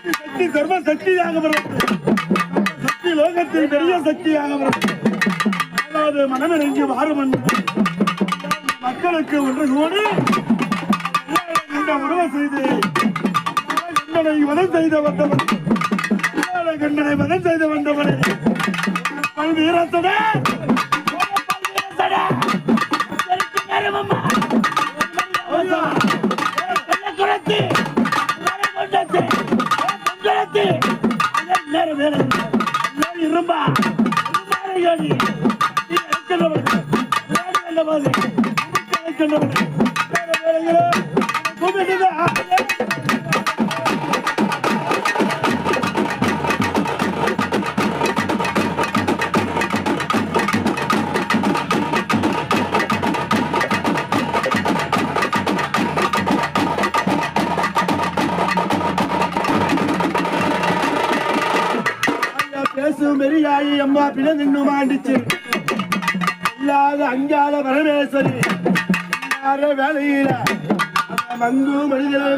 சக்தி சர்வ சக்தியாக சக்தி லோகத்தில் பெரிய சக்தியாக அதாவது மனமிறங்கி மாறும் மக்களுக்கு ஒன்று கூடி உணவு செய்து கண்டனை வதம் செய்த வந்தவன் கண்டனை வதம் செய்து வந்தவனை வீரத்துடன் இரும்பா மெரியாயி அம்மா பிண நின்று மாண்டிச்சு இல்லாத அங்கால பரமேஸ்வரி வேலையில மங்கு மனிதனே